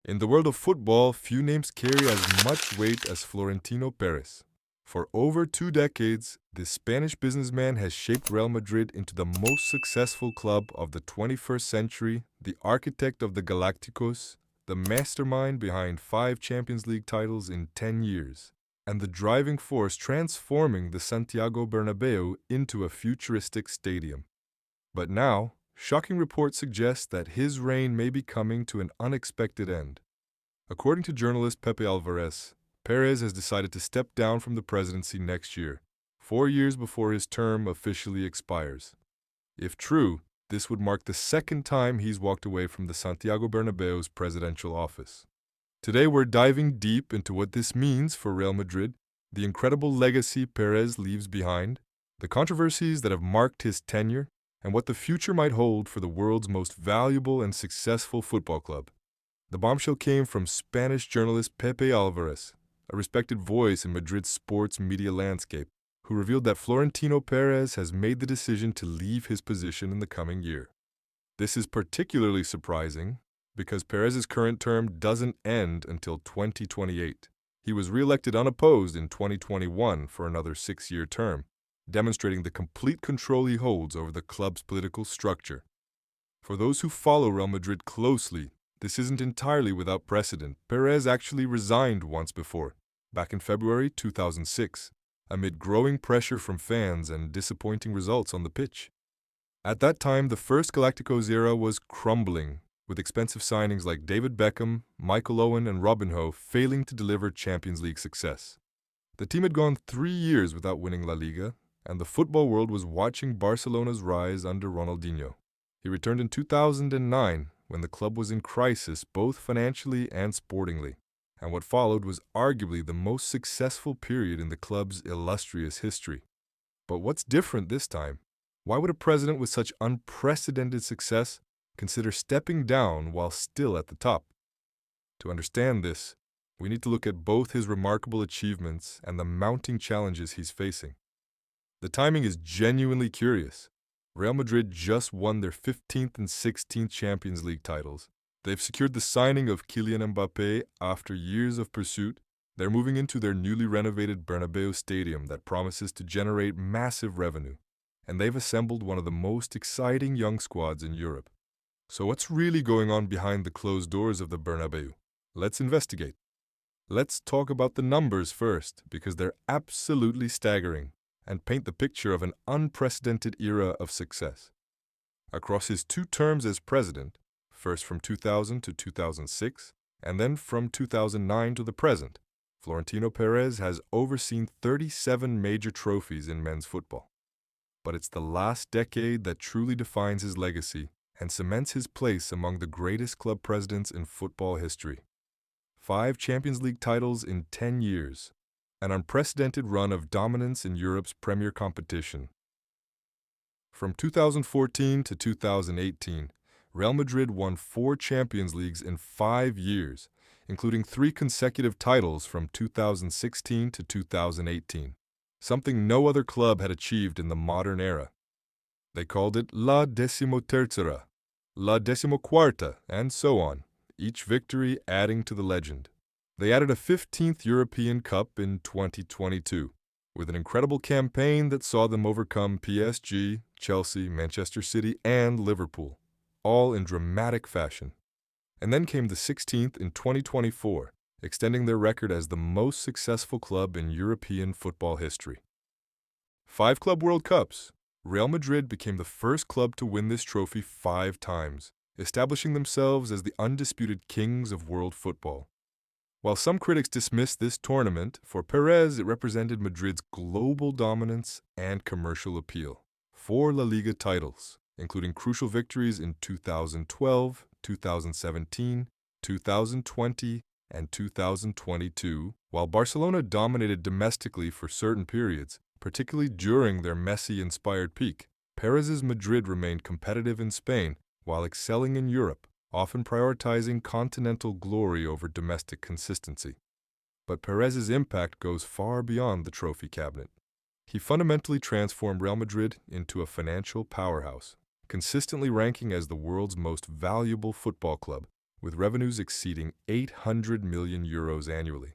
In the world of football, few names carry as much weight as Florentino Perez. For over 2 decades, this Spanish businessman has shaped Real Madrid into the most successful club of the 21st century, the architect of the Galacticos, the mastermind behind 5 Champions League titles in 10 years, and the driving force transforming the Santiago Bernabeu into a futuristic stadium. But now, shocking reports suggest that his reign may be coming to an unexpected end. According to journalist Pepe Alvarez, Perez has decided to step down from the presidency next year, 4 years before his term officially expires. If true, this would mark the second time he's walked away from the Santiago Bernabeu's presidential office. Today we're diving deep into what this means for Real Madrid, the incredible legacy Perez leaves behind, the controversies that have marked his tenure, and what the future might hold for the world's most valuable and successful football club. The bombshell came from Spanish journalist Pepe Alvarez, a respected voice in Madrid's sports media landscape, who revealed that Florentino Perez has made the decision to leave his position in the coming year. This is particularly surprising because Perez's current term doesn't end until 2028. He was re-elected unopposed in 2021 for another 6-year term, demonstrating the complete control he holds over the club's political structure. For those who follow Real Madrid closely, this isn't entirely without precedent. Perez actually resigned once before, back in February 2006, amid growing pressure from fans and disappointing results on the pitch. At that time, the first Galacticos era was crumbling, with expensive signings like David Beckham, Michael Owen, and Robinho failing to deliver Champions League success. The team had gone 3 years without winning La Liga, and the football world was watching Barcelona's rise under Ronaldinho. He returned in 2009, when the club was in crisis both financially and sportingly, and what followed was arguably the most successful period in the club's illustrious history. But what's different this time? Why would a president with such unprecedented success consider stepping down while still at the top? To understand this, we need to look at both his remarkable achievements and the mounting challenges he's facing. The timing is genuinely curious. Real Madrid just won their 15th and 16th Champions League titles. They've secured the signing of Kylian Mbappe after years of pursuit. They're moving into their newly renovated Bernabeu stadium that promises to generate massive revenue. And they've assembled one of the most exciting young squads in Europe. So what's really going on behind the closed doors of the Bernabeu? Let's investigate. Let's talk about the numbers first, because they're absolutely staggering and paint the picture of an unprecedented era of success. Across his 2 terms as president, first from 2000 to 2006, and then from 2009 to the present, Florentino Perez has overseen 37 major trophies in men's football. But it's the last decade that truly defines his legacy and cements his place among the greatest club presidents in football history. 5 Champions League titles in 10 years, an unprecedented run of dominance in Europe's premier competition. From 2014 to 2018, Real Madrid won 4 Champions Leagues in 5 years, including 3 consecutive titles from 2016 to 2018, something no other club had achieved in the modern era. They called it La Decimotercera, La Decimoquarta, and so on, each victory adding to the legend. They added a 15th European Cup in 2022, with an incredible campaign that saw them overcome PSG, Chelsea, Manchester City, and Liverpool, all in dramatic fashion. And then came the 16th in 2024, extending their record as the most successful club in European football history. 5 Club World Cups. Real Madrid became the first club to win this trophy 5 times, establishing themselves as the undisputed kings of world football. While some critics dismissed this tournament, for Perez it represented Madrid's global dominance and commercial appeal. 4 La Liga titles, including crucial victories in 2012, 2017, 2020, and 2022, while Barcelona dominated domestically for certain periods, particularly during their Messi-inspired peak. Perez's Madrid remained competitive in Spain while excelling in Europe, often prioritizing continental glory over domestic consistency. But Perez's impact goes far beyond the trophy cabinet. He fundamentally transformed Real Madrid into a financial powerhouse, consistently ranking as the world's most valuable football club, with revenues exceeding 800 million euros annually.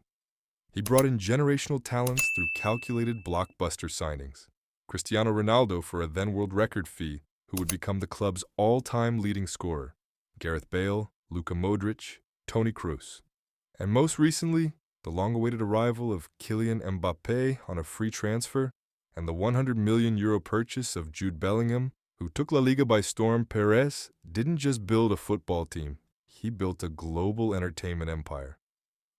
He brought in generational talents through calculated blockbuster signings. Cristiano Ronaldo for a then-world record fee, who would become the club's all-time leading scorer. Gareth Bale, Luka Modric, Toni Kroos. And most recently, the long-awaited arrival of Kylian Mbappe on a free transfer, and the 100 million euro purchase of Jude Bellingham, who took La Liga by storm. Perez didn't just build a football team, he built a global entertainment empire.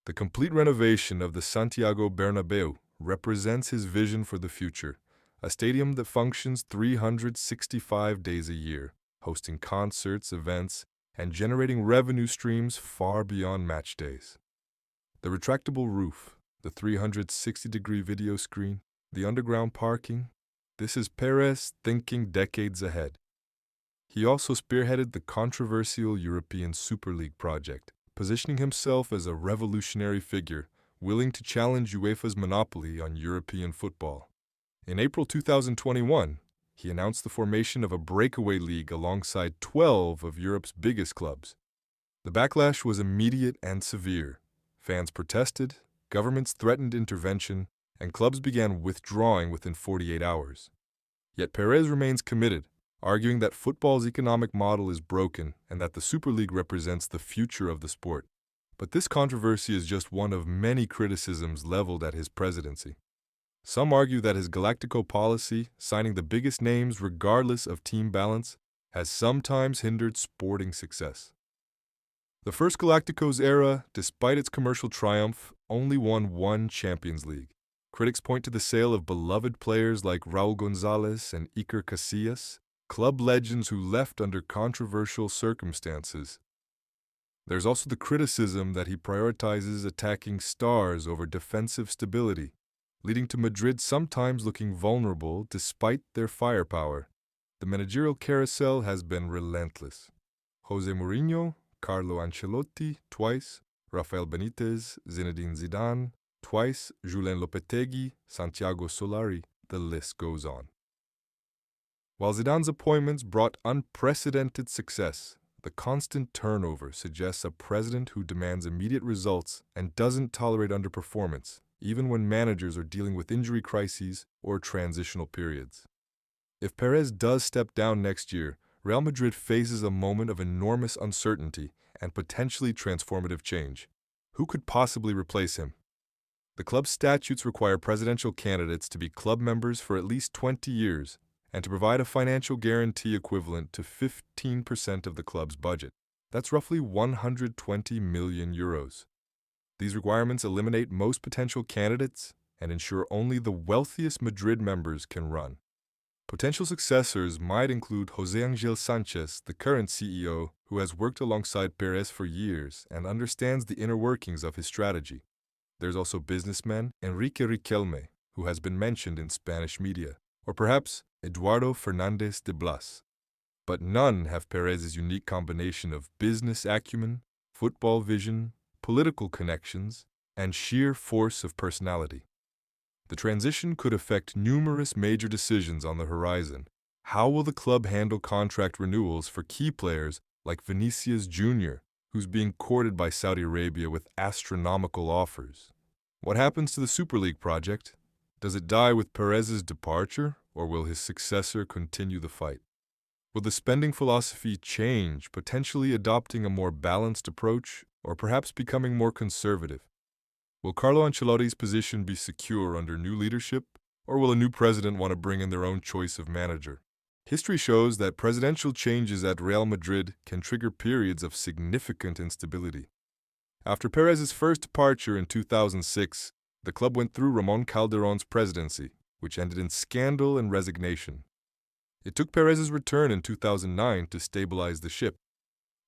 The complete renovation of the Santiago Bernabeu represents his vision for the future, a stadium that functions 365 days a year, hosting concerts, events, and generating revenue streams far beyond match days. The retractable roof, the 360-degree video screen, the underground parking, this is Perez thinking decades ahead. He also spearheaded the controversial European Super League project, positioning himself as a revolutionary figure, willing to challenge UEFA's monopoly on European football. In April 2021, he announced the formation of a breakaway league alongside 12 of Europe's biggest clubs. The backlash was immediate and severe. Fans protested, governments threatened intervention, and clubs began withdrawing within 48 hours. Yet Perez remains committed, arguing that football's economic model is broken and that the Super League represents the future of the sport. But this controversy is just one of many criticisms leveled at his presidency. Some argue that his Galactico policy, signing the biggest names regardless of team balance, has sometimes hindered sporting success. The first Galacticos era, despite its commercial triumph, only won one Champions League. Critics point to the sale of beloved players like Raul Gonzalez and Iker Casillas, club legends who left under controversial circumstances. There's also the criticism that he prioritizes attacking stars over defensive stability, leading to Madrid sometimes looking vulnerable despite their firepower. The managerial carousel has been relentless. Jose Mourinho, Carlo Ancelotti, twice, Rafael Benitez, Zinedine Zidane, twice, Julen Lopetegui, Santiago Solari, the list goes on. While Zidane's appointments brought unprecedented success, the constant turnover suggests a president who demands immediate results and doesn't tolerate underperformance, even when managers are dealing with injury crises or transitional periods. If Perez does step down next year, Real Madrid faces a moment of enormous uncertainty and potentially transformative change. Who could possibly replace him? The club's statutes require presidential candidates to be club members for at least 20 years and to provide a financial guarantee equivalent to 15% of the club's budget. That's roughly 120 million euros. These requirements eliminate most potential candidates and ensure only the wealthiest Madrid members can run. Potential successors might include José Ángel Sánchez, the current CEO, who has worked alongside Perez for years and understands the inner workings of his strategy. There's also businessman Enrique Riquelme, who has been mentioned in Spanish media, or perhaps Eduardo Fernández de Blas. But none have Perez's unique combination of business acumen, football vision, political connections, and sheer force of personality. The transition could affect numerous major decisions on the horizon. How will the club handle contract renewals for key players like Vinicius Junior, who's being courted by Saudi Arabia with astronomical offers? What happens to the Super League project? Does it die with Perez's departure, or will his successor continue the fight? Will the spending philosophy change, potentially adopting a more balanced approach, or perhaps becoming more conservative? Will Carlo Ancelotti's position be secure under new leadership, or will a new president want to bring in their own choice of manager? History shows that presidential changes at Real Madrid can trigger periods of significant instability. After Perez's first departure in 2006, the club went through Ramon Calderón's presidency, which ended in scandal and resignation. It took Perez's return in 2009 to stabilize the ship.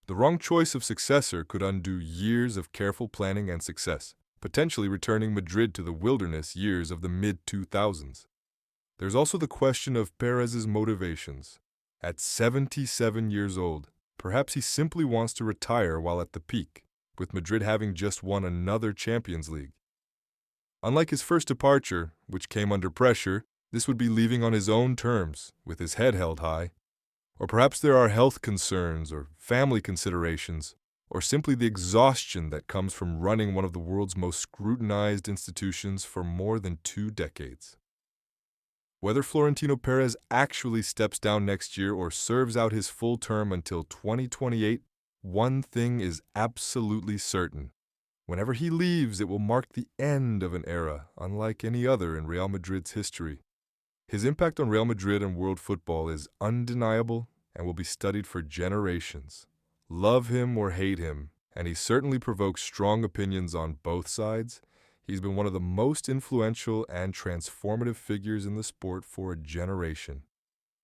The wrong choice of successor could undo years of careful planning and success, potentially returning Madrid to the wilderness years of the mid-2000s. There's also the question of Perez's motivations. At 77 years old, perhaps he simply wants to retire while at the peak, with Madrid having just won another Champions League. Unlike his first departure, which came under pressure, this would be leaving on his own terms, with his head held high. Or perhaps there are health concerns or family considerations, or simply the exhaustion that comes from running one of the world's most scrutinized institutions for more than 2 decades. Whether Florentino Perez actually steps down next year or serves out his full term until 2028, one thing is absolutely certain. Whenever he leaves, it will mark the end of an era unlike any other in Real Madrid's history. His impact on Real Madrid and world football is undeniable and will be studied for generations. Love him or hate him, and he certainly provokes strong opinions on both sides, he's been one of the most influential and transformative figures in the sport for a generation.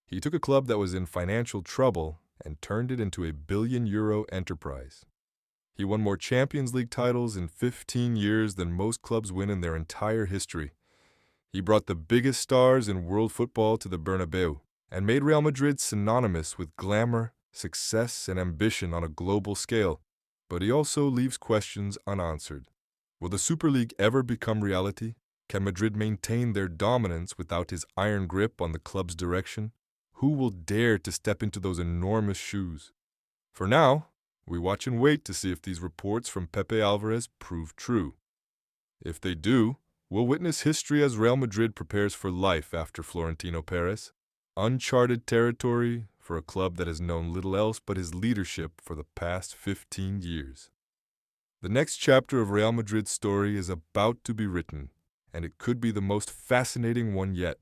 He took a club that was in financial trouble and turned it into a billion-euro enterprise. He won more Champions League titles in 15 years than most clubs win in their entire history. He brought the biggest stars in world football to the Bernabeu and made Real Madrid synonymous with glamour, success, and ambition on a global scale. But he also leaves questions unanswered. Will the Super League ever become reality? Can Madrid maintain their dominance without his iron grip on the club's direction? Who will dare to step into those enormous shoes? For now, we watch and wait to see if these reports from Pepe Alvarez prove true. If they do, we'll witness history as Real Madrid prepares for life after Florentino Perez. Uncharted territory for a club that has known little else but his leadership for the past 15 years. The next chapter of Real Madrid's story is about to be written, and it could be the most fascinating one yet.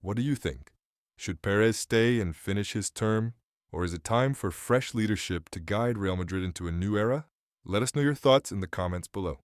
What do you think? Should Perez stay and finish his term? Or is it time for fresh leadership to guide Real Madrid into a new era? Let us know your thoughts in the comments below.